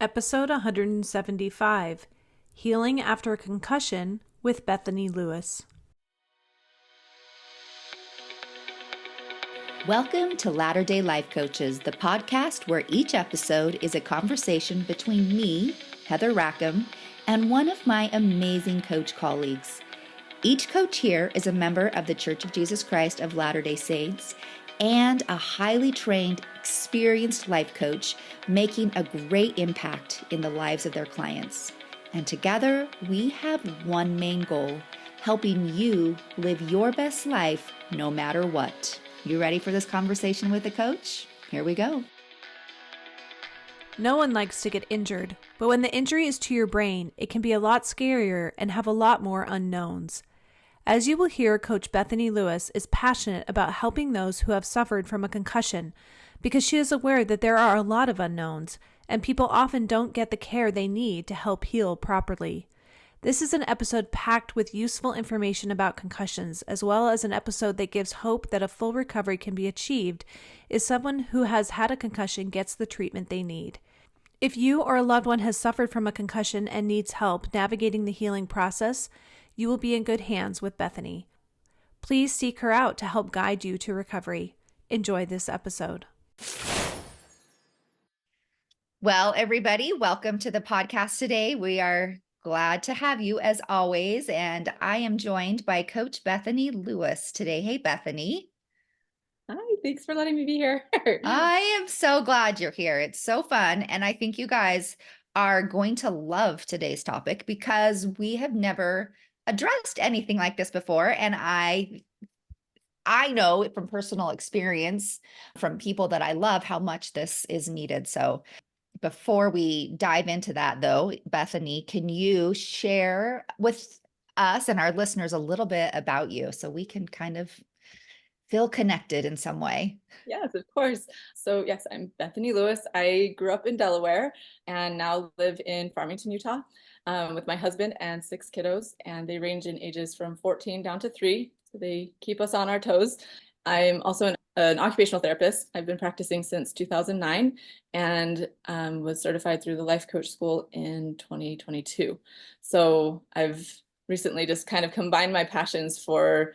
Episode 175, Healing After a Concussion with Bethany Lewis. Welcome to Latter-day Life Coaches, the podcast where each episode is a conversation between me, Heather Rackham, and one of my amazing coach colleagues. Each coach here is a member of the Church of Jesus Christ of Latter-day Saints and a highly trained, experienced life coach making a great impact in the lives of their clients. And together, we have one main goal, helping you live your best life no matter what. You ready for this conversation with a coach? Here we go. No one likes to get injured, but when the injury is to your brain, it can be a lot scarier and have a lot more unknowns. As you will hear, Coach Bethany Lewis is passionate about helping those who have suffered from a concussion because she is aware that there are a lot of unknowns, and people often don't get the care they need to help heal properly. This is an episode packed with useful information about concussions, as well as an episode that gives hope that a full recovery can be achieved if someone who has had a concussion gets the treatment they need. If you or a loved one has suffered from a concussion and needs help navigating the healing process, you will be in good hands with Bethany. Please seek her out to help guide you to recovery. Enjoy this episode. Well, everybody, welcome to the podcast today. We are glad to have you as always, and I am joined by Coach Bethany Lewis today. Hey, Bethany. Hi, thanks for letting me be here. I am so glad you're here. It's so fun, and I think you guys are going to love today's topic because we have never addressed anything like this before, and I know it from personal experience from people that I love how much this is needed. So before we dive into that though, Bethany, can you share with us and our listeners a little bit about you so we can kind of feel connected in some way? Yes, of course. So yes, I'm Bethany Lewis. I grew up in Delaware and now live in Farmington, Utah, with my husband and 6 kiddos, and they range in ages from 14 down to 3. So they keep us on our toes. I'm also an occupational therapist. I've been practicing since 2009 and was certified through the Life Coach School in 2022. So I've recently just kind of combined my passions for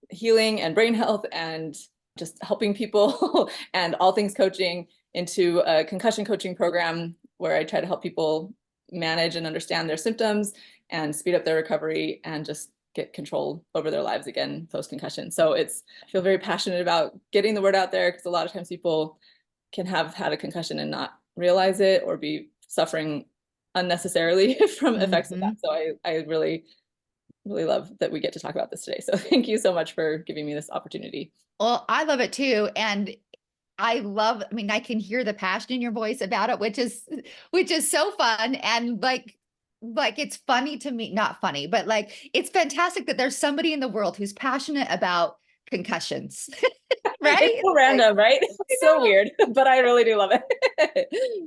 healing and brain health and just helping people and all things coaching into a concussion coaching program where I try to help people manage and understand their symptoms and speed up their recovery and just get control over their lives again post-concussion. So I feel very passionate about getting the word out there because a lot of times people can have had a concussion and not realize it or be suffering unnecessarily from effects of that. So I really love that we get to talk about this today. So thank you so much for giving me this opportunity. Well, I love it too. And I can hear the passion in your voice about it, which is so fun. And like it's funny to me, not funny, but like, it's fantastic that there's somebody in the world who's passionate about concussions, right? It's so random, right? It's so weird, but I really do love it.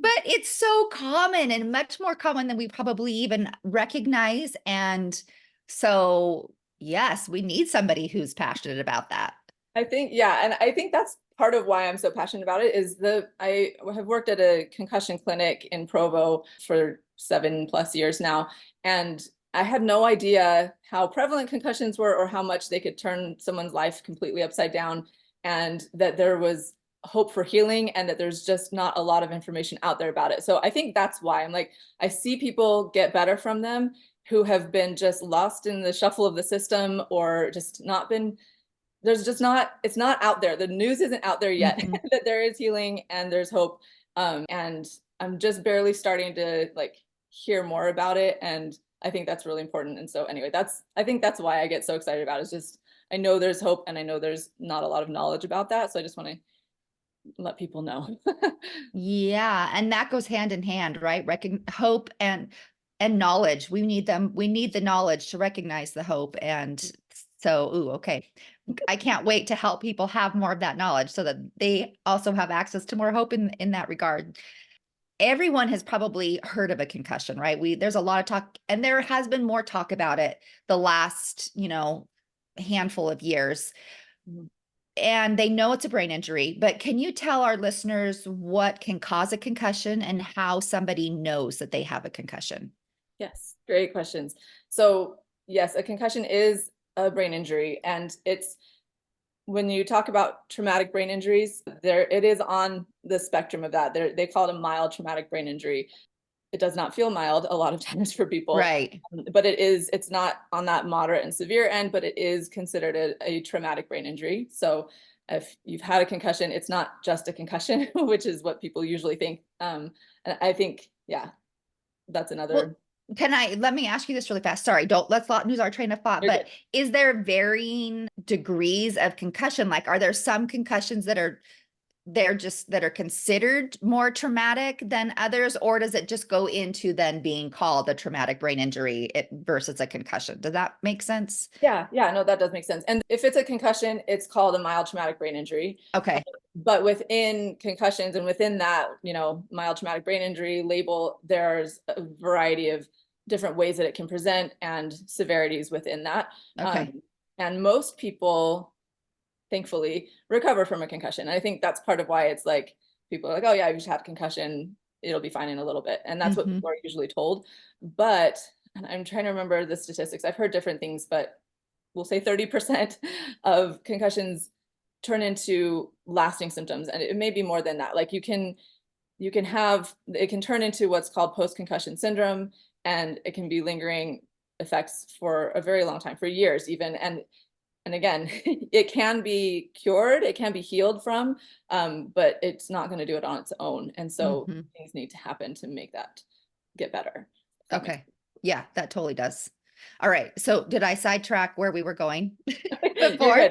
But it's so common and much more common than we probably even recognize. And so, yes, we need somebody who's passionate about that. I think, yeah. And I think that's part of why I'm so passionate about it is I have worked at a concussion clinic in Provo for 7+ years now. And I had no idea how prevalent concussions were or how much they could turn someone's life completely upside down, and that there was hope for healing and that there's just not a lot of information out there about it. So I think that's why I'm like, I see people get better from them who have been just lost in the shuffle of the system or just not been, it's not out there. The news isn't out there yet that there is healing and there's hope. And I'm just barely starting to like hear more about it. And I think that's really important. And so anyway, I think that's why I get so excited about it. It's just, I know there's hope and I know there's not a lot of knowledge about that. So I just want to let people know. Yeah. And that goes hand in hand, right? Hope and knowledge. We need them. We need the knowledge to recognize the hope. And so, okay. I can't wait to help people have more of that knowledge so that they also have access to more hope in that regard. Everyone has probably heard of a concussion, right? There's a lot of talk, and there has been more talk about it the last, handful of years. and they know it's a brain injury, but can you tell our listeners what can cause a concussion and how somebody knows that they have a concussion? Yes, great questions. So yes, a concussion is a brain injury, and it's when you talk about traumatic brain injuries, there it is on the spectrum of that. They call it a mild traumatic brain injury. It does not feel mild a lot of times for people, Right. but it's not on that moderate and severe end, but it is considered a traumatic brain injury. So if you've had a concussion, it's not just a concussion, which is what people usually think. And I think, yeah, that's another. Let me ask you this really fast. Sorry, let's not lose our train of thought, but is there varying degrees of concussion? Like, are there some concussions that are considered more traumatic than others, or does it just go into then being called a traumatic brain injury versus a concussion? Does that make sense? Yeah, no, that does make sense. And if it's a concussion, it's called a mild traumatic brain injury. Okay. But within concussions and within that, mild traumatic brain injury label, there's a variety of different ways that it can present and severities within that. Okay. And most people, thankfully, recover from a concussion. And I think that's part of why it's like people are like, oh yeah, you just had a concussion, it'll be fine in a little bit. And that's what people are usually told. But, and I'm trying to remember the statistics, I've heard different things, but we'll say 30% of concussions turn into lasting symptoms. And it may be more than that. Like it can turn into what's called post-concussion syndrome, and it can be lingering effects for a very long time, for years even. And again, it can be cured, it can be healed from, but it's not going to do it on its own. And so things need to happen to make that get better. Okay. Yeah, that totally does. All right. So did I sidetrack where we were going before?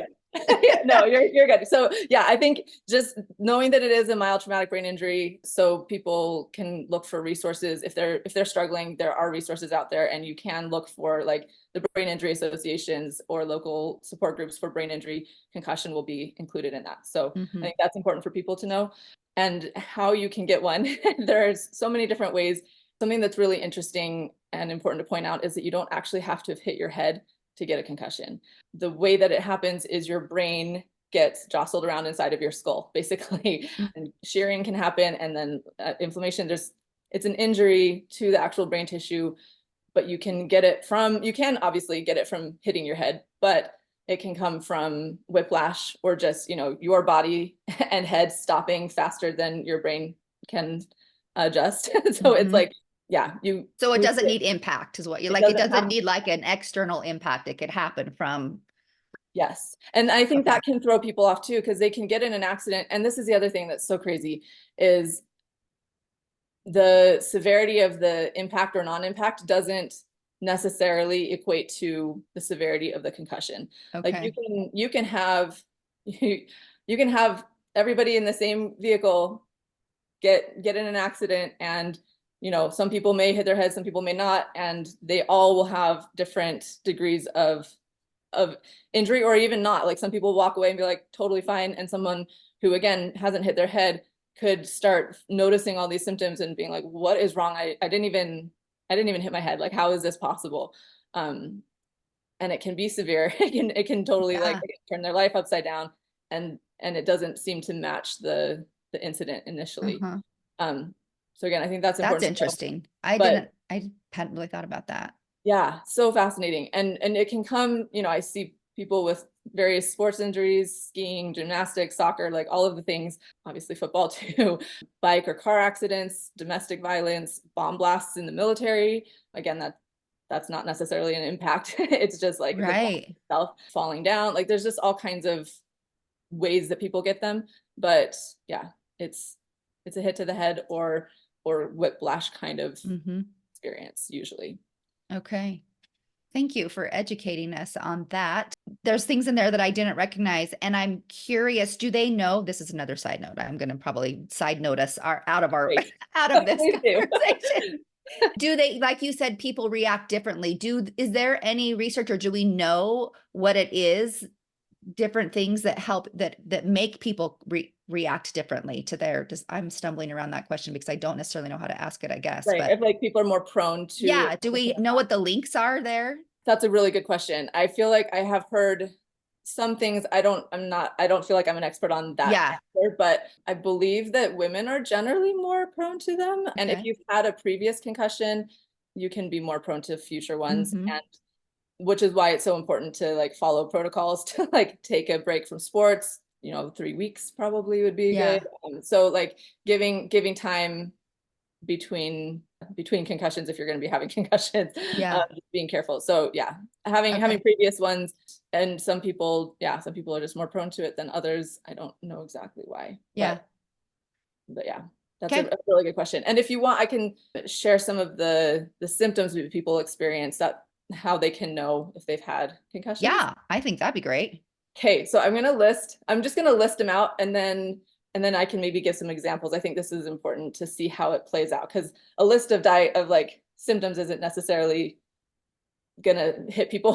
No, you're good. So yeah, I think just knowing that it is a mild traumatic brain injury, so people can look for resources if they're struggling. There are resources out there, and you can look for like the brain injury associations or local support groups for brain injury. Concussion will be included in that. So I think that's important for people to know. And how you can get one, there's so many different ways. Something that's really interesting and important to point out is that you don't actually have to have hit your head to get a concussion. The way that it happens is your brain gets jostled around inside of your skull, basically, and shearing can happen, and then inflammation. It's an injury to the actual brain tissue, but you can obviously get it from hitting your head, but it can come from whiplash or just, your body and head stopping faster than your brain can adjust. So it's like, yeah, so it doesn't need impact is what you like. It doesn't need like an external impact. It could happen from. Yes. And I think that can throw people off too, because they can get in an accident. And this is the other thing that's so crazy is the severity of the impact or non-impact doesn't necessarily equate to the severity of the concussion. Okay. Like you can have everybody in the same vehicle get in an accident, and some people may hit their head, some people may not, and they all will have different degrees of injury, or even not. Like some people walk away and be like totally fine, and someone who again hasn't hit their head could start noticing all these symptoms and being like, what is wrong? I didn't even hit my head. Like, how is this possible? And it can be severe. It can totally like turn their life upside down, and it doesn't seem to match the incident initially. So again, I think that's important. That's interesting. I hadn't really thought about that. Yeah, so fascinating. And it can come, I see people with various sports injuries, skiing, gymnastics, soccer, like all of the things, obviously football too, bike or car accidents, domestic violence, bomb blasts in the military. Again, that's not necessarily an impact. It's just like the bomb itself falling down. Like there's just all kinds of ways that people get them. But yeah, it's a hit to the head or whiplash kind of experience usually. Okay. Thank you for educating us on that. There's things in there that I didn't recognize, and I'm curious, do they know, this is another side note, I'm going to probably side note us out of this conversation. Do they, like you said, people react differently? Is there any research, or do we know what it is, different things that help, that make people react differently to I'm stumbling around that question because I don't necessarily know how to ask it, I guess. Right. If like people are more prone to. Yeah. Do we know what the links are there? That's a really good question. I feel like I have heard some things I don't feel like I'm an expert on that Yeah. answer, but I believe that women are generally more prone to them. And if Okay. you've had a previous concussion, you can be more prone to future ones. Mm-hmm. And which is why it's so important to like follow protocols to like take a break from sports. 3 weeks probably would be Yeah. good. So like giving time between concussions if you're going to be having concussions, Yeah. being careful. So yeah, having Okay. previous ones, and some people are just more prone to it than others. I don't know exactly why, Yeah. but yeah, that's Okay. a really good question. And if you want, I can share some of the symptoms that people experience, that how they can know if they've had concussions. Yeah. I think that'd be great. Okay, so I'm just gonna list them out, and then I can maybe give some examples. I think this is important to see how it plays out, because a list of like symptoms isn't necessarily gonna hit people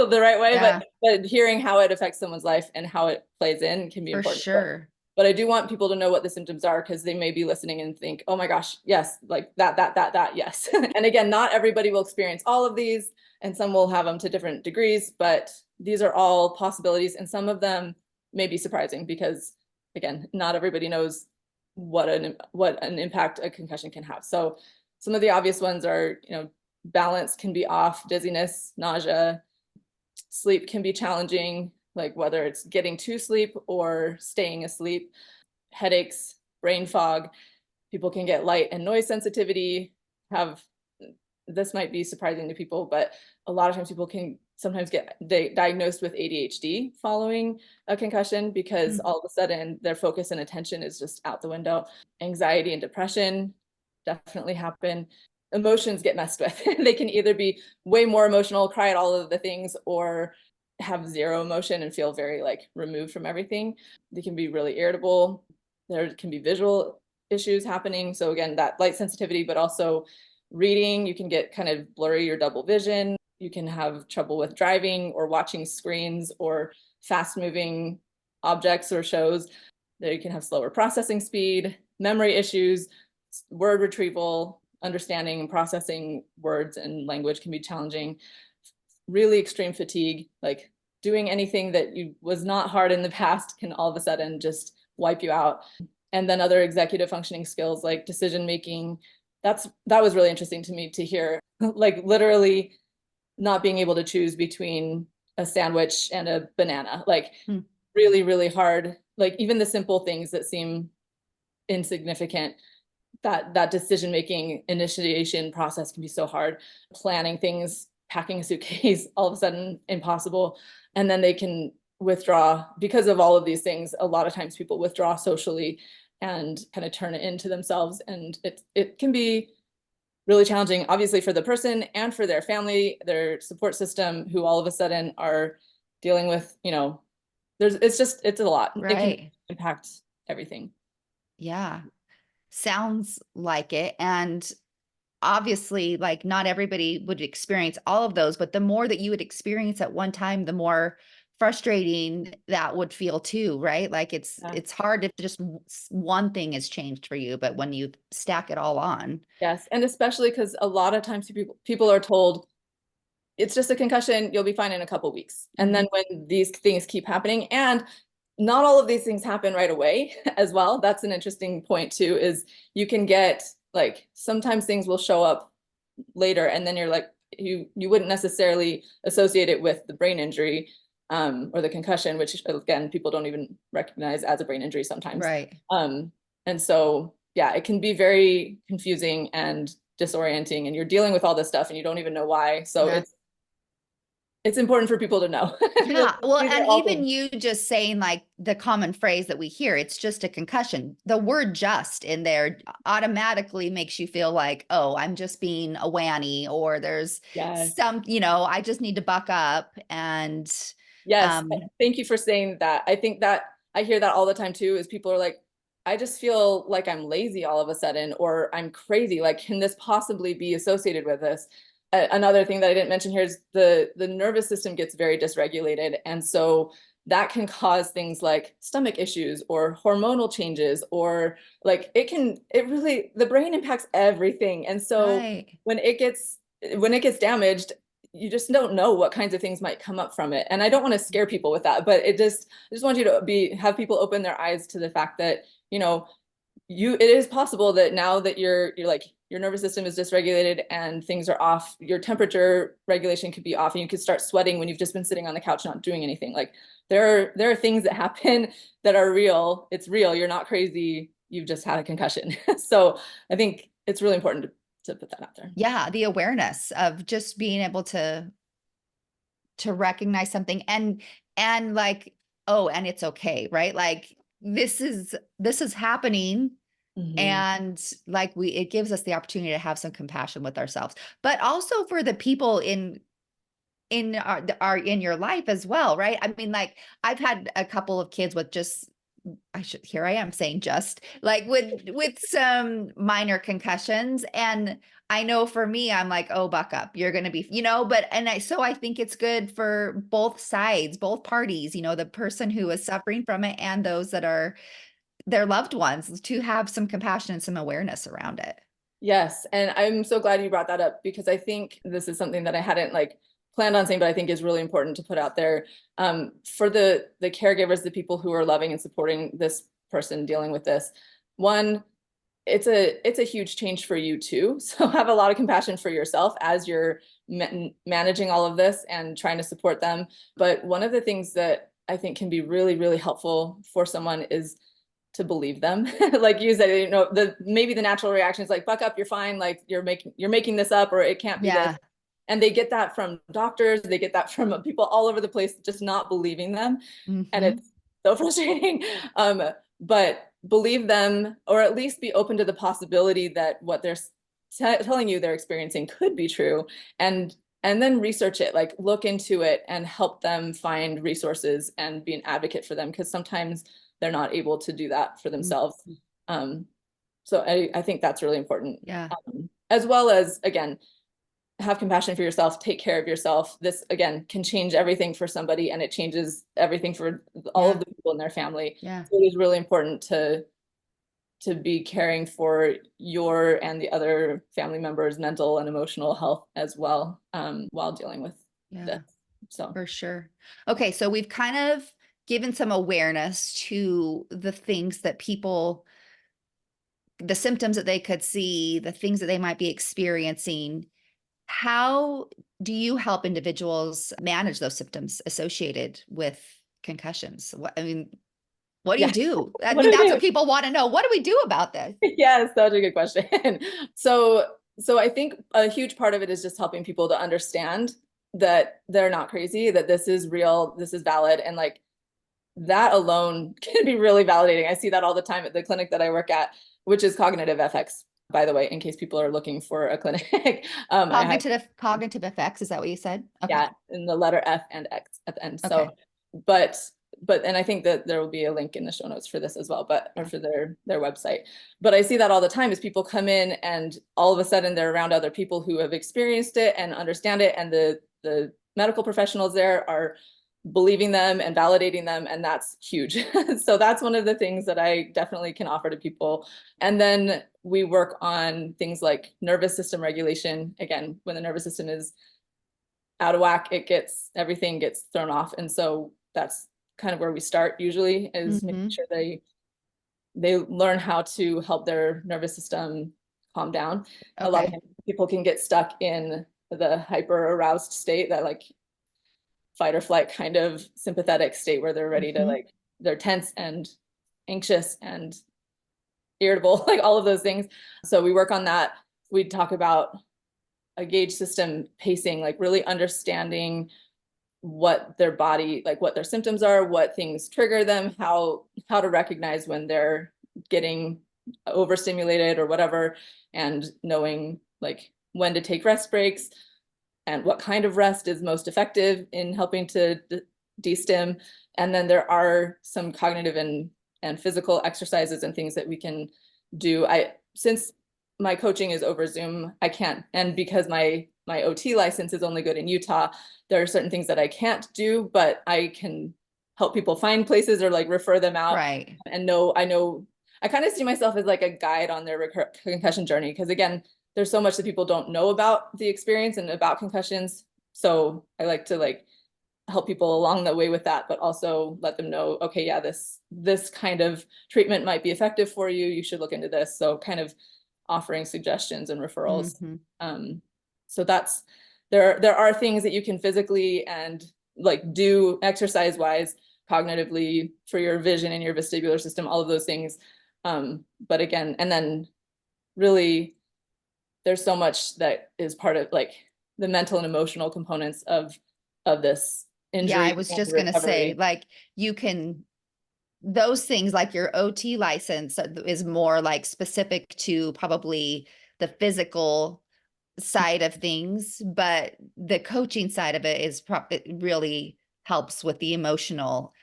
the right way, Yeah. but hearing how it affects someone's life and how it plays in can be For important. sure. But I do want people to know what the symptoms are, because they may be listening and think, oh my gosh, yes, like that, yes. And again, not everybody will experience all of these, and some will have them to different degrees, but these are all possibilities, and some of them may be surprising because, again, not everybody knows what an impact a concussion can have. So some of the obvious ones are, balance can be off, dizziness, nausea, sleep can be challenging, like whether it's getting to sleep or staying asleep, headaches, brain fog. People can get light and noise sensitivity, this might be surprising to people, but a lot of times people can sometimes get diagnosed with ADHD following a concussion, because all of a sudden their focus and attention is just out the window. Anxiety and depression definitely happen. Emotions get messed with. They can either be way more emotional, cry at all of the things, or have zero emotion and feel very like removed from everything. They can be really irritable. There can be visual issues happening. So again, that light sensitivity, but also reading, you can get kind of blurry or double vision. You can have trouble with driving or watching screens or fast moving objects or shows. There you can have slower processing speed, memory issues, word retrieval, understanding and processing words and language can be challenging. Really extreme fatigue, like doing anything that was not hard in the past can all of a sudden just wipe you out. And then other executive functioning skills like decision making, that was really interesting to me to hear. Like literally not being able to choose between a sandwich and a banana, like really, really hard. Like even the simple things that seem insignificant, that decision making initiation process can be so hard. Planning things, packing a suitcase, all of a sudden impossible. And then they can withdraw because of all of these things. A lot of times people withdraw socially and kind of turn it into themselves, and it can be really challenging, obviously, for the person and for their family, their support system, who all of a sudden are dealing with, it's a lot. It can impact everything. Yeah. Sounds like it. And obviously, like not everybody would experience all of those, but the more that you would experience at one time, the more frustrating that would feel too, right? Like it's hard if just one thing has changed for you, but when you stack it all on. Yes, and especially because a lot of times people are told it's just a concussion, you'll be fine in a couple weeks. And then when these things keep happening, and not all of these things happen right away as well. That's an interesting point too, is you can get like, sometimes things will show up later, and then you're like, you wouldn't necessarily associate it with the brain injury or the concussion, which again, people don't even recognize as a brain injury sometimes. Right. And so, yeah, it can be very confusing and disorienting, and you're dealing with all this stuff and you don't even know why. So it's important for people to know. Yeah. Well, and even things. you just saying like the common phrase that we hear, it's just a concussion. The word just in there automatically makes you feel like, oh, I'm just being a whanny, or there's some, I just need to buck up. And yes, thank you for saying that. I think that I hear that all the time too, is people are like, I just feel like I'm lazy all of a sudden, or I'm crazy. Like, can this possibly be associated with this? Another thing that I didn't mention here is the nervous system gets very dysregulated. And so that can cause things like stomach issues or hormonal changes, or like the brain impacts everything. And so when it gets damaged, you just don't know what kinds of things might come up from it. And I don't want to scare people with that, but I just want you to have people open their eyes to the fact that, it is possible that now that you're like, your nervous system is dysregulated and things are off, your temperature regulation could be off, and you could start sweating when you've just been sitting on the couch not doing anything. Like there are things that happen that are real. It's real. You're not crazy. You've just had a concussion. So I think it's really important to put that out there. Yeah, the awareness of just being able to recognize something and like, oh, and it's okay, right? Like this is happening. And like it gives us the opportunity to have some compassion with ourselves, but also for the people in your life as well, right? I mean, like I've had a couple of kids with here I am saying just like with some minor concussions. And I know for me, I'm like, oh, buck up, you're going to be, so I think it's good for both sides, both parties, the person who is suffering from it and those that are their loved ones, to have some compassion and some awareness around it. Yes. And I'm so glad you brought that up, because I think this is something that I hadn't planned on saying, but I think is really important to put out there for the caregivers, the people who are loving and supporting this person dealing with this. One, it's a huge change for you too. So have a lot of compassion for yourself as you're managing all of this and trying to support them. But one of the things that I think can be really, really helpful for someone is to believe them. Like you said, maybe the natural reaction is like, buck up, you're fine. Like you're making this up, or it can't be this. And they get that from doctors. They get that from people all over the place, just not believing them. And it's so frustrating. But believe them, or at least be open to the possibility that what they're telling you they're experiencing could be true. And then research it, like look into it and help them find resources and be an advocate for them, because sometimes they're not able to do that for themselves. So I think that's really important. Yeah. As well as, again, have compassion for yourself, take care of yourself. This, again, can change everything for somebody, and it changes everything for all of the people in their family. Yeah. So it is really important to be caring for your and the other family members' mental and emotional health as well, while dealing with this. So for sure. Okay. So we've kind of given some awareness to the things that the symptoms that they could see, the things that they might be experiencing. How do you help individuals manage those symptoms associated with concussions? What do you do? That's what people want to know. What do we do about this? Yeah, it's such a good question. So I think a huge part of it is just helping people to understand that they're not crazy, that this is real, this is valid. And like that alone can be really validating. I see that all the time at the clinic that I work at, which is Cognitive FX, by the way, in case people are looking for a clinic. Cognitive effects, is that what you said? Okay. Yeah, in the letter F and X at the end. Okay. So, but and I think that there will be a link in the show notes for this as well, or for their website. But I see that all the time as people come in and all of a sudden they're around other people who have experienced it and understand it, and the medical professionals there are believing them and validating them, and that's huge. So that's one of the things that I definitely can offer to people. And then we work on things like nervous system regulation. Again, when the nervous system is out of whack, everything gets thrown off. And so that's kind of where we start usually, is making sure they learn how to help their nervous system calm down. Okay. A lot of people can get stuck in the hyper aroused state, that like fight or flight kind of sympathetic state, where they're ready to they're tense and anxious and irritable, like all of those things. So we work on that. We talk about a gauge system pacing, like really understanding what their body, like what their symptoms are, what things trigger them, how to recognize when they're getting overstimulated or whatever, and knowing like when to take rest breaks and what kind of rest is most effective in helping to de-stim. And then there are some cognitive and physical exercises and things that we can do. Since my coaching is over Zoom, I can't, and because my OT license is only good in Utah, there are certain things that I can't do, but I can help people find places or like refer them out. Right. And I kind of see myself as like a guide on their concussion journey, because again, there's so much that people don't know about the experience and about concussions. So I like to like help people along the way with that, but also let them know, okay, yeah, this kind of treatment might be effective for you. You should look into this. So kind of offering suggestions and referrals. So that's there are things that you can physically and like do exercise wise, cognitively for your vision and your vestibular system, all of those things. But again, and then really there's so much that is part of like the mental and emotional components of this injury. Yeah, I was just going to say, recovery. like, you can, those things like your OT license is more like specific to probably the physical side of things, but the coaching side of it is it really helps with the emotional.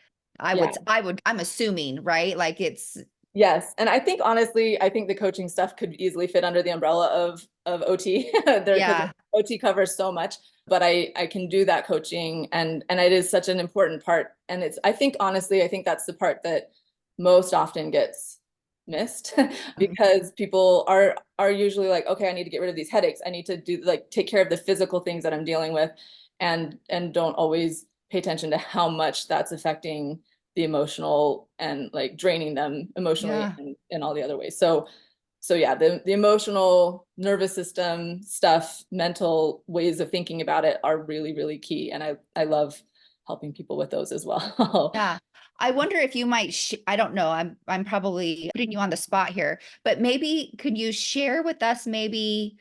Yeah. I'm assuming, right? Like it's, Yes. And I think honestly, I think the coaching stuff could easily fit under the umbrella of OT there, because yeah, OT covers so much, but I can do that coaching, and it is such an important part. And it's, I think honestly, I think that's the part that most often gets missed because people are usually like, okay, I need to get rid of these headaches. I need to do like take care of the physical things that I'm dealing with, and don't always pay attention to how much that's affecting the emotional and like draining them emotionally yeah. and all the other ways. So yeah, the emotional nervous system stuff, mental ways of thinking about it are really, really key. And I love helping people with those as well. Yeah. I wonder if you might, I don't know, I'm probably putting you on the spot here, but maybe could you share with us maybe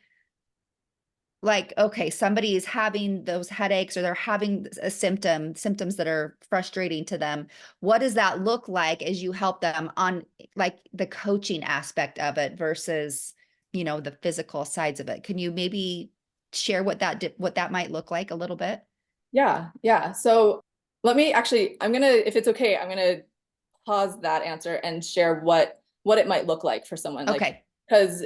like, okay, somebody is having those headaches or they're having a symptoms that are frustrating to them. What does that look like as you help them on like the coaching aspect of it versus, the physical sides of it? Can you maybe share what that might look like a little bit? Yeah. So let me actually, if it's okay, I'm gonna pause that answer and share what it might look like for someone. Like, Okay. because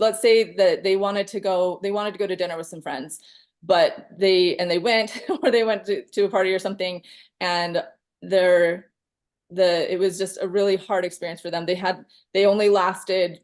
let's say that they wanted to go to dinner with some friends, but they went or they went to a party or something, and it was just a really hard experience for them. They only lasted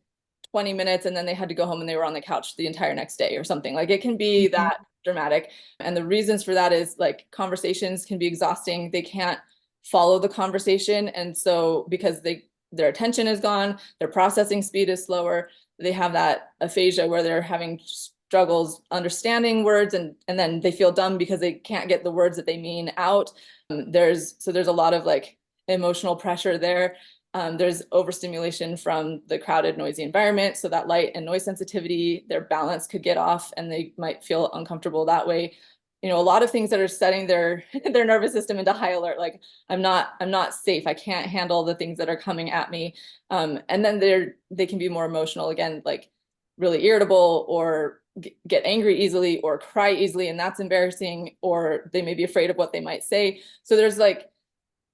20 minutes and then they had to go home and they were on the couch the entire next day or something. Like it can be Mhm. that dramatic. And the reasons for that is like conversations can be exhausting. They can't follow the conversation. And so because their attention is gone, their processing speed is slower, they have that aphasia where they're having struggles understanding words, and then they feel dumb because they can't get the words that they mean out. There's a lot of like emotional pressure there. There's overstimulation from the crowded, noisy environment. So that light and noise sensitivity, their balance could get off and they might feel uncomfortable that way. A lot of things that are setting their their nervous system into high alert, like I'm not safe. I can't handle the things that are coming at me. And then they can be more emotional again, like really irritable or get angry easily or cry easily, and that's embarrassing, or they may be afraid of what they might say. So there's like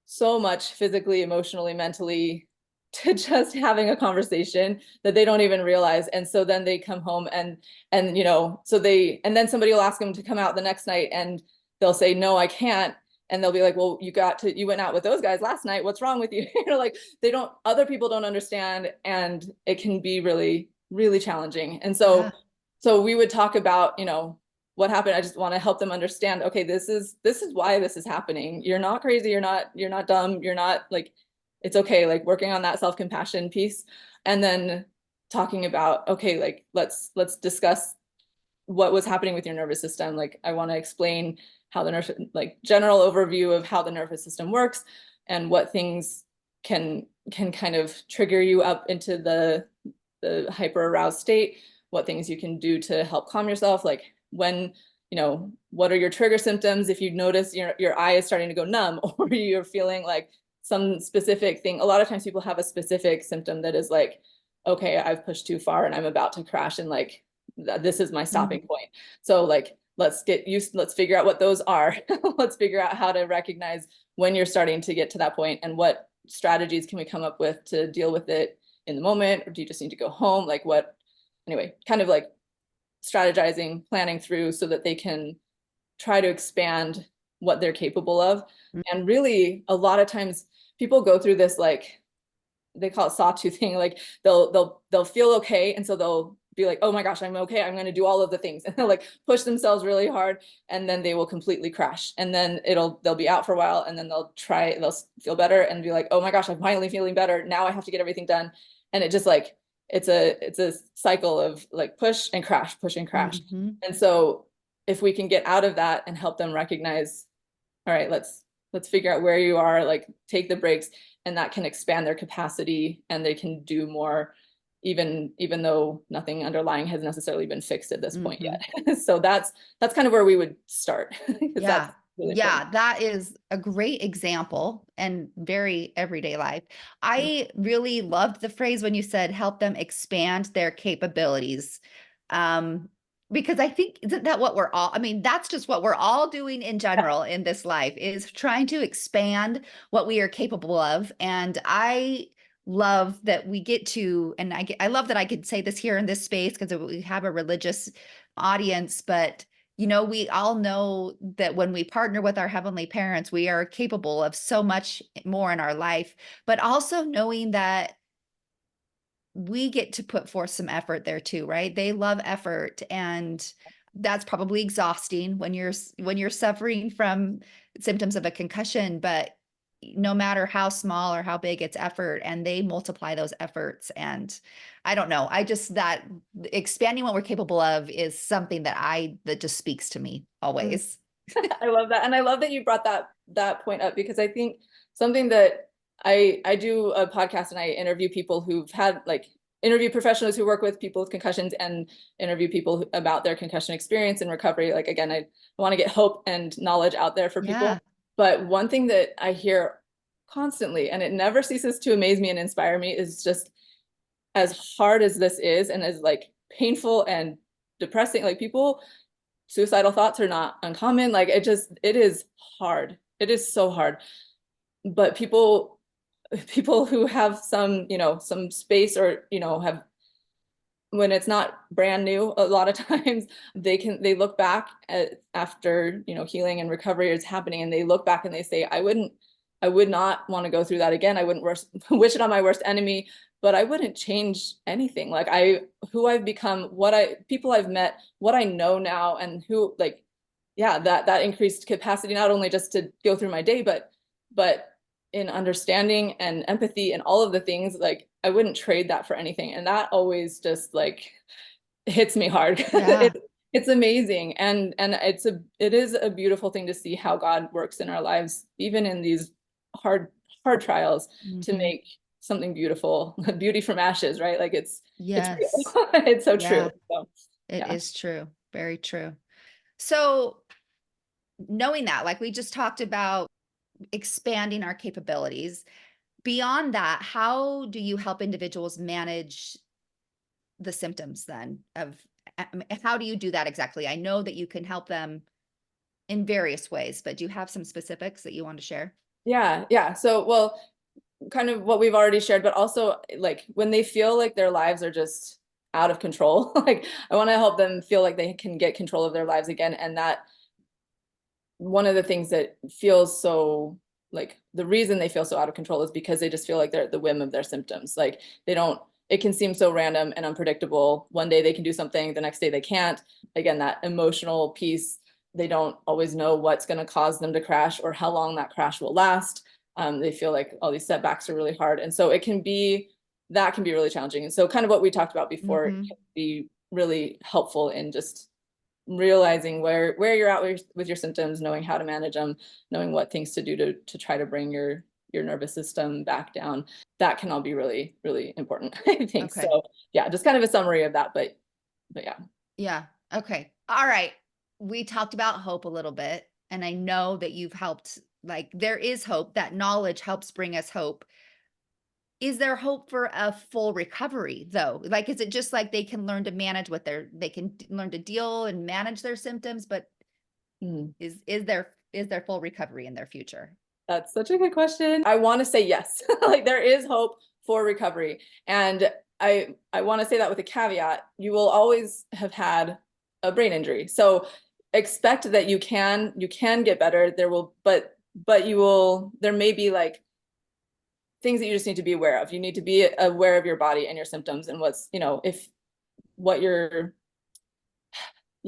so much physically, emotionally, mentally to just having a conversation that they don't even realize. And so then they come home and then somebody will ask them to come out the next night and they'll say, no, I can't. And they'll be like, well, you went out with those guys last night. What's wrong with you? Like other people don't understand. And it can be really, really challenging. And Yeah. so we would talk about, what happened. I just want to help them understand, okay, this is why this is happening. You're not crazy, you're not dumb, you're not like, it's okay, like working on that self-compassion piece. And then talking about, okay, like let's discuss what was happening with your nervous system. Like I want to explain how the like general overview of how the nervous system works and what things can kind of trigger you up into the hyper aroused state, what things you can do to help calm yourself, like when what are your trigger symptoms if you notice your eye is starting to go numb or you're feeling like some specific thing. A lot of times people have a specific symptom that is like, okay, I've pushed too far and I'm about to crash, and like this is my stopping point. So like let's figure out what those are. Let's figure out how to recognize when you're starting to get to that point, and what strategies can we come up with to deal with it in the moment, or do you just need to go home? Like what, anyway, kind of like strategizing, planning through so that they can try to expand what they're capable of. And really a lot of times people go through this, like they call it sawtooth thing, like they'll feel okay, and so be like, oh my gosh, I'm okay, I'm going to do all of the things, and they'll like push themselves really hard, and then they will completely crash, and then they'll be out for a while, and then they'll feel better and be like, oh my gosh, I'm finally feeling better, now I have to get everything done. And it just like it's a cycle of like push and crash, push and crash. Mm-hmm. And so if we can get out of that and help them recognize, all right, let's figure out where you are, like take the breaks, and that can expand their capacity and they can do more, even though nothing underlying has necessarily been fixed at this point yet. So that's kind of where we would start. Yeah. Really Yeah, important. that is a great example and very everyday life. I really loved the phrase when you said help them expand their capabilities. Because I think, isn't that what we're all, I mean, that's just what we're all doing in general in this life, is trying to expand what we are capable of. And I love that we get to, and I love that I could say this here in this space because we have a religious audience, but we all know that when we partner with our heavenly parents, we are capable of so much more in our life, but also knowing that we get to put forth some effort there too, right? They love effort, and that's probably exhausting when you're suffering from symptoms of a concussion, but no matter how small or how big, it's effort, and they multiply those efforts. And I don't know, that expanding what we're capable of is something that just speaks to me always. I love that. And I love that you brought that point up, because I think something that I do a podcast and I interview people who've had interview professionals who work with people with concussions and interview people about their concussion experience and recovery. Like, again, I want to get hope and knowledge out there for people. Yeah. But one thing that I hear constantly, and it never ceases to amaze me and inspire me, is just as hard as this is and as like painful and depressing, like suicidal thoughts are not uncommon. Like it is hard. It is so hard. But people who have some, some space, or, have, when it's not brand new, a lot of times they look back after, healing and recovery is happening, and they look back and they say, I would not want to go through that again. I wouldn't wish it on my worst enemy, but I wouldn't change anything. Like who I've become, people I've met, what I know now, and who, like, yeah, that increased capacity, not only just to go through my day, but in understanding and empathy and all of the things, like I wouldn't trade that for anything. And that always just like hits me hard. Yeah. It's amazing. And it is a beautiful thing to see how God works in our lives, even in these hard trials, to make something beautiful, beauty from ashes, right? Like it's Yes. real. It's so true. Yeah. So, It is true. Very true. So knowing that, like we just talked about expanding our capabilities, beyond that, how do you help individuals manage the symptoms then how do you do that exactly? I know that you can help them in various ways, but do you have some specifics that you want to share? Yeah. So, well, kind of what we've already shared, but also like when they feel like their lives are just out of control, like I want to help them feel like they can get control of their lives again. And that one of the things that feels so, like the reason they feel so out of control is because they just feel like they're at the whim of their symptoms. Like it can seem so random and unpredictable. One day they can do something, the next day they can't. Again, that emotional piece, they don't always know what's going to cause them to crash or how long that crash will last. They feel like all these setbacks are really hard. And so that can be really challenging. And so kind of what we talked about before can be really helpful in just realizing where you're at with your symptoms, knowing how to manage them, knowing what things to do to try to bring your nervous system back down. That can all be really, really important, I think. Okay. So yeah, just kind of a summary of that, but yeah. Yeah. Okay. All right. We talked about hope a little bit, and I know that you've helped, like there is hope, that knowledge helps bring us hope. Is there hope for a full recovery though? Like, is it just like they can learn to manage they can learn to deal and manage their symptoms, but is there full recovery in their future? That's such a good question. I want to say yes. Like there is hope for recovery. And I want to say that with a caveat. You will always have had a brain injury. So expect that you can get better. There may be like things that you just need to be aware of. You need to be aware of your body and your symptoms and what's, if what you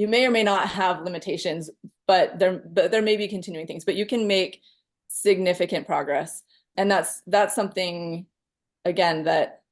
may or may not have limitations, but there may be continuing things, but you can make significant progress. And that's something, again, that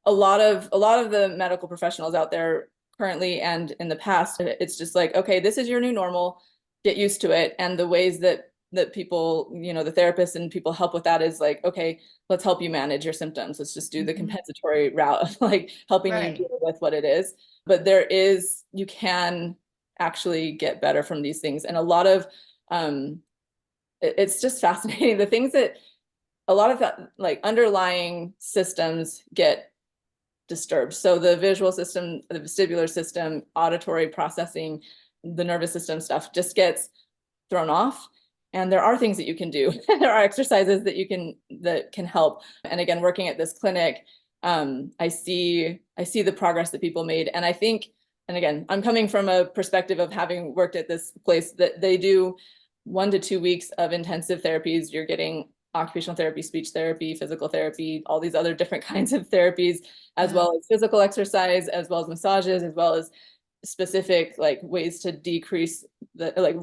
a lot of the medical professionals out there currently and in the past, it's just like, okay, this is your new normal, get used to it. And the ways that people, the therapists and people help with that is like, okay, let's help you manage your symptoms. Let's just do the compensatory route of like helping you deal with what it is. But you can actually get better from these things. And a lot of, it's just fascinating. The things that a lot of that, like underlying systems get disturbed. So the visual system, the vestibular system, auditory processing, the nervous system stuff just gets thrown off. And there are things that you can do. There are exercises that can help. And again, working at this clinic, I see the progress that people made. And I think, and again, I'm coming from a perspective of having worked at this place, that they do 1 to 2 weeks of intensive therapies. You're getting occupational therapy, speech therapy, physical therapy, all these other different kinds of therapies, as well as physical exercise, as well as massages, as well as specific like ways to decrease the like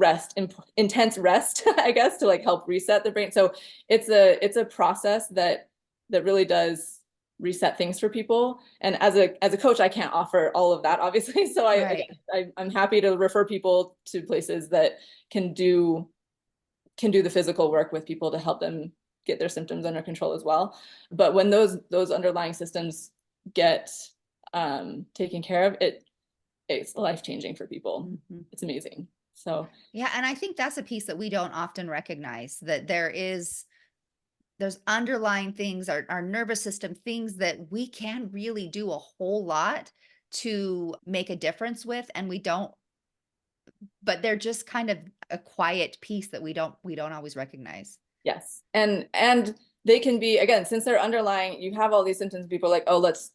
intense rest, I guess, to like help reset the brain. So it's a process that really does reset things for people. And as a coach, I can't offer all of that, obviously. So I'm happy to refer people to places that can do the physical work with people to help them get their symptoms under control as well. But when those underlying systems get taken care of, it's life-changing for people. It's amazing. So yeah, and I think that's a piece that we don't often recognize, that there's underlying things, our nervous system, things that we can really do a whole lot to make a difference with, and we don't, but they're just kind of a quiet piece that we don't always recognize. Yes. And they can be, again, since they're underlying, you have all these symptoms, people are like, oh, let's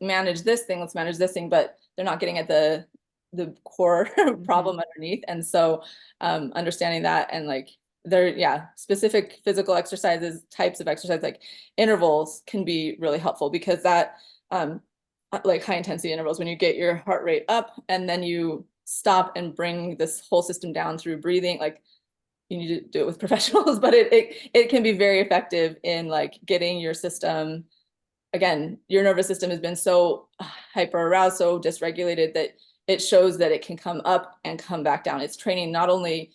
manage this thing, but they're not getting at the core problem underneath. And so understanding that, and like specific physical exercises, types of exercise, like intervals can be really helpful, because that like high intensity intervals, when you get your heart rate up and then you stop and bring this whole system down through breathing, like you need to do it with professionals, but it can be very effective in like getting your system, again, your nervous system has been so hyper aroused, so dysregulated, that it shows that it can come up and come back down. It's training not only,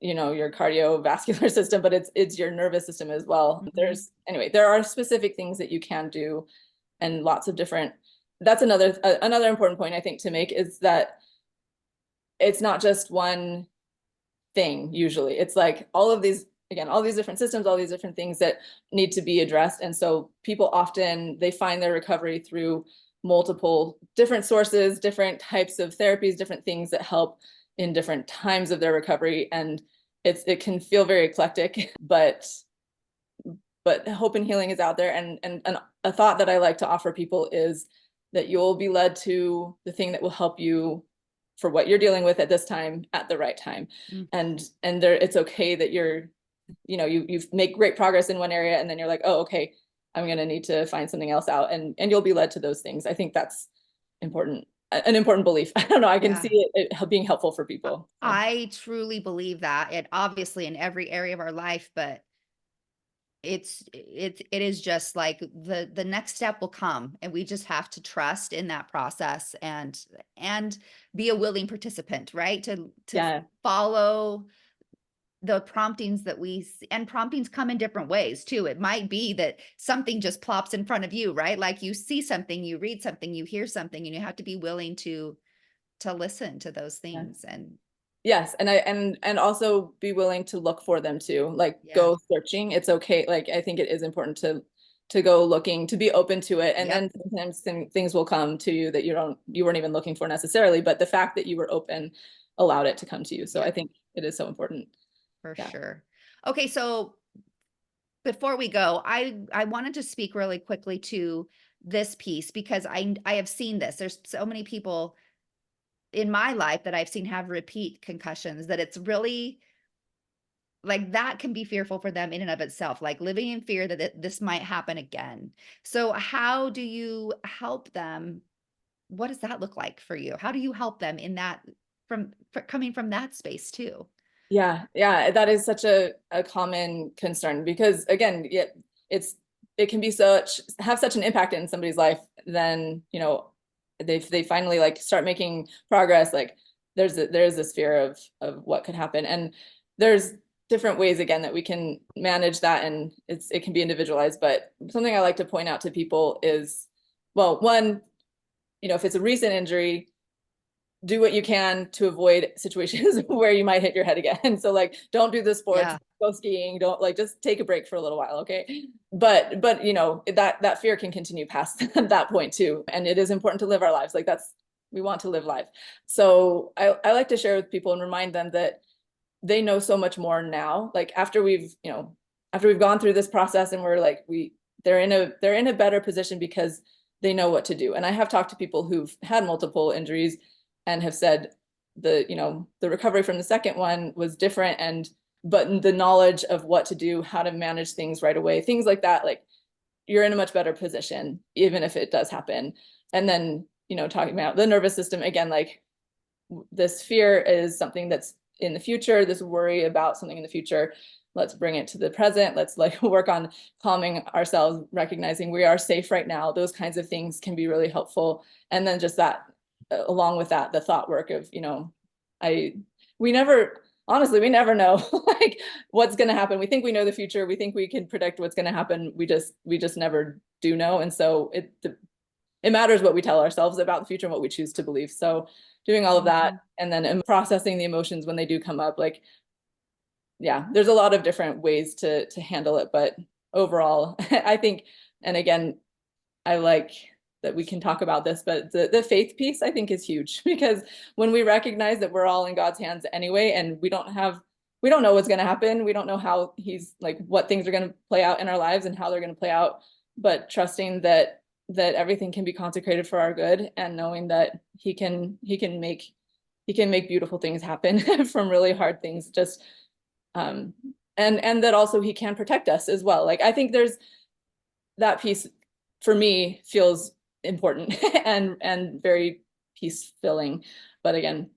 your cardiovascular system, but it's your nervous system as well. There are specific things that you can do, and lots of different, that's another important point I think to make, is that it's not just one thing. Usually it's like all of these different systems, all these different things that need to be addressed. And so people often, they find their recovery through multiple different sources, different types of therapies, different things that help in different times of their recovery. And it can feel very eclectic, but hope and healing is out there. And a thought that I like to offer people is that you'll be led to the thing that will help you for what you're dealing with at this time, at the right time. And it's okay that you've made great progress in one area, and then you're like, oh, okay, I'm going to need to find something else out. And you'll be led to those things. I think that's important, an important belief. I don't know. I can see it being helpful for people. So. I truly believe that. It obviously in every area of our life, but it is just like the next step will come, and we just have to trust in that process and be a willing participant, right? To follow the promptings that we see. And promptings come in different ways too. It might be that something just plops in front of you, right? Like you see something, you read something, you hear something, and you have to be willing to listen to those things. And yes, and also be willing to look for them too. Like go searching. It's okay. Like I think it is important to go looking, to be open to it. And then sometimes things will come to you that you weren't even looking for necessarily, but the fact that you were open allowed it to come to you. So I think it is so important. For sure. Okay, so before we go, I wanted to speak really quickly to this piece, because I have seen this. There's so many people in my life that I've seen have repeat concussions, that it's really like that can be fearful for them in and of itself, like living in fear that this might happen again. So how do you help them what does that look like for you? How do you help them in that coming from that space too? Yeah, yeah, that is such a common concern because again, it can be have such an impact in somebody's life. Then, they finally like start making progress. Like there's this fear of what could happen, and there's different ways again that we can manage that, and it can be individualized. But something I like to point out to people is, well, one, if it's a recent injury, do what you can to avoid situations where you might hit your head again. So like, don't do the sports, Yeah. go skiing, don't like, just take a break for a little while. Okay. But that fear can continue past that point too. And it is important to live our lives. Like we want to live life. So I like to share with people and remind them that they know so much more now. Like after we've gone through this process and we're like, they're in a better position because they know what to do. And I have talked to people who've had multiple injuries and have said the recovery from the second one was different, but the knowledge of what to do, how to manage things right away, things like that, like you're in a much better position, even if it does happen. And then, talking about the nervous system again, like this fear is something that's in the future, this worry about something in the future. Let's bring it to the present. Let's like work on calming ourselves, recognizing we are safe right now. Those kinds of things can be really helpful. And then just that, along with that, the thought work of, we never know like what's going to happen. We think we know the future. We think we can predict what's going to happen. We just never do know. And so it matters what we tell ourselves about the future and what we choose to believe. So doing all of that and then processing the emotions when they do come up, like, yeah, there's a lot of different ways to handle it. But overall, I think, and again, I like that we can talk about this, but the faith piece I think is huge, because when we recognize that we're all in God's hands anyway, and we don't know what's going to happen. We don't know how he's like, what things are going to play out in our lives and how they're going to play out, but trusting that everything can be consecrated for our good, and knowing that he can make beautiful things happen from really hard things, just and that also he can protect us as well. Like I think there's that piece for me feels important and very peace filling. But again,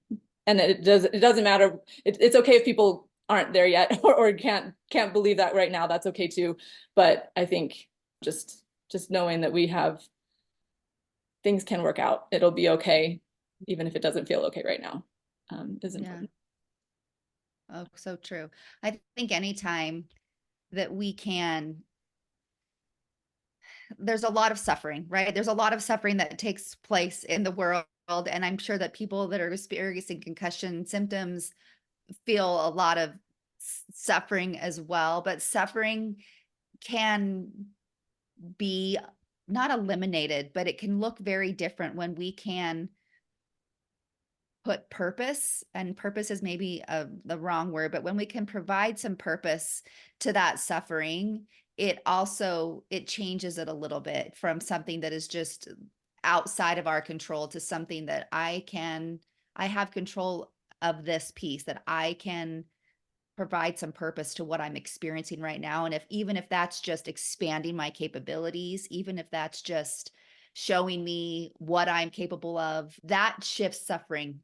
and it doesn't matter. It's okay if people aren't there yet or can't believe that right now. That's okay too. But I think just knowing that we have things can work out. It'll be okay, even if it doesn't feel okay right now, is important. Oh, so true. I think anytime that we can, there's a lot of suffering, right? There's a lot of suffering that takes place in the world. And I'm sure that people that are experiencing concussion symptoms feel a lot of suffering as well. But suffering can be not eliminated, but it can look very different when we can put purpose, and purpose is maybe the wrong word, but when we can provide some purpose to that suffering, it changes it a little bit from something that is just outside of our control to something that I have control of this piece, that I can provide some purpose to what I'm experiencing right now. And even if that's just expanding my capabilities, even if that's just showing me what I'm capable of, that shifts suffering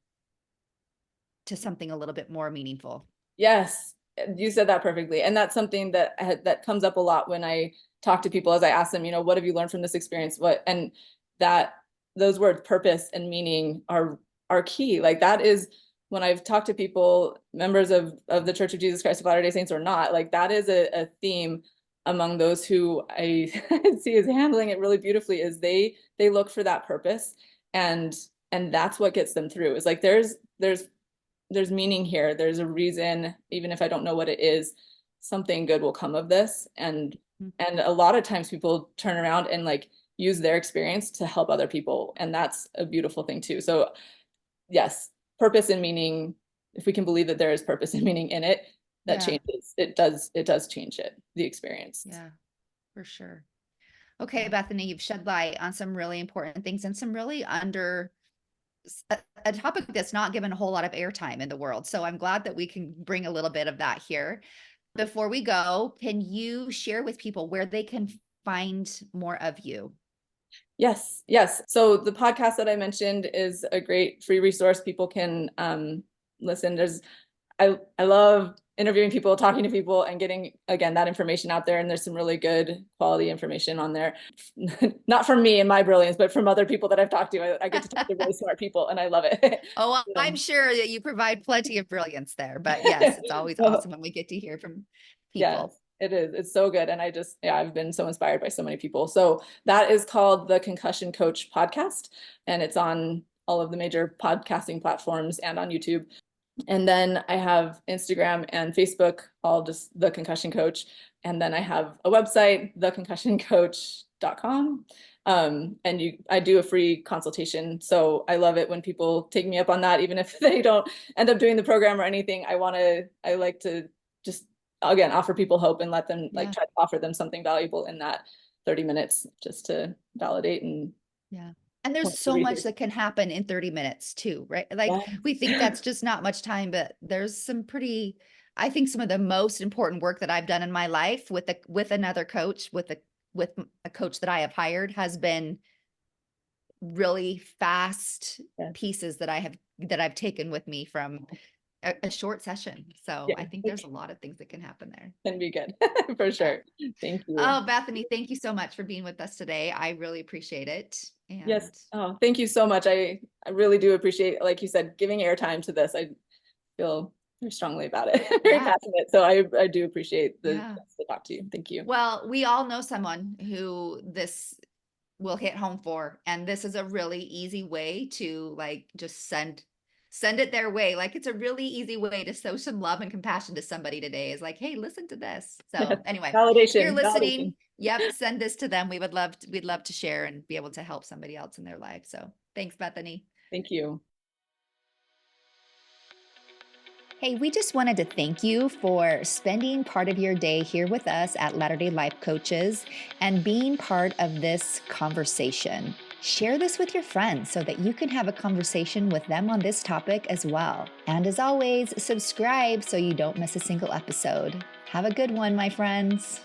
to something a little bit more meaningful. Yes, you said that perfectly. And that's something that comes up a lot when I talk to people, as I ask them, what have you learned from this experience? And that those words purpose and meaning are key. Like that is, when I've talked to people, members of the Church of Jesus Christ of Latter-day Saints or not, like that is a theme among those who I see as handling it really beautifully, is they look for that purpose, and that's what gets them through. Is like there's meaning here. There's a reason, even if I don't know what it is, something good will come of this. And a lot of times people turn around and like use their experience to help other people. And that's a beautiful thing too. So yes, purpose and meaning, if we can believe that there is purpose and meaning in it, that changes. It does change the experience. Yeah, for sure. Okay, Bethany, you've shed light on some really important things and some really a topic that's not given a whole lot of airtime in the world. So I'm glad that we can bring a little bit of that here. Before we go, can you share with people where they can find more of you? Yes, yes. So the podcast that I mentioned is a great free resource. People can listen. I love interviewing people, talking to people, and getting, again, that information out there. And there's some really good quality information on there. Not from me and my brilliance, but from other people that I've talked to. I get to talk to really smart people, and I love it. Oh, I'm sure that you provide plenty of brilliance there, but yes, it's always awesome when we get to hear from people. Yes, it is. It's so good. And I've been so inspired by so many people. So that is called the Concussion Coach podcast, and it's on all of the major podcasting platforms and on YouTube. And then I have Instagram and Facebook, all just the Concussion Coach. And then I have a website, theconcussioncoach.com. I do a free consultation. So I love it when people take me up on that, even if they don't end up doing the program or anything. I like to just, again, offer people hope and let them try to offer them something valuable in that 30 minutes just to validate. And And there's so much that can happen in 30 minutes too, right? Like we think that's just not much time, but there's I think some of the most important work that I've done in my life with another coach, with a coach that I have hired, has been really fast pieces that I've taken with me from a short session. So I think there's a lot of things that can happen there. Can be good for sure. Thank you. Oh, Bethany, thank you so much for being with us today. I really appreciate it. And yes. Oh, thank you so much. I really do appreciate, like you said, giving airtime to this. I feel very strongly about it. Very passionate. So I do appreciate the chance to talk to you. Thank you. Well, we all know someone who this will hit home for, and this is a really easy way to just send it their way. Like, it's a really easy way to show some love and compassion to somebody today, is like, hey, listen to this. So anyway, validation. If you're listening, validation. Send this to them. We'd love to share and be able to help somebody else in their life. So thanks, Bethany. Thank you. Hey, we just wanted to thank you for spending part of your day here with us at Latter-day Life Coaches and being part of this conversation. Share this with your friends so that you can have a conversation with them on this topic as well. And as always, subscribe so you don't miss a single episode. Have a good one, my friends.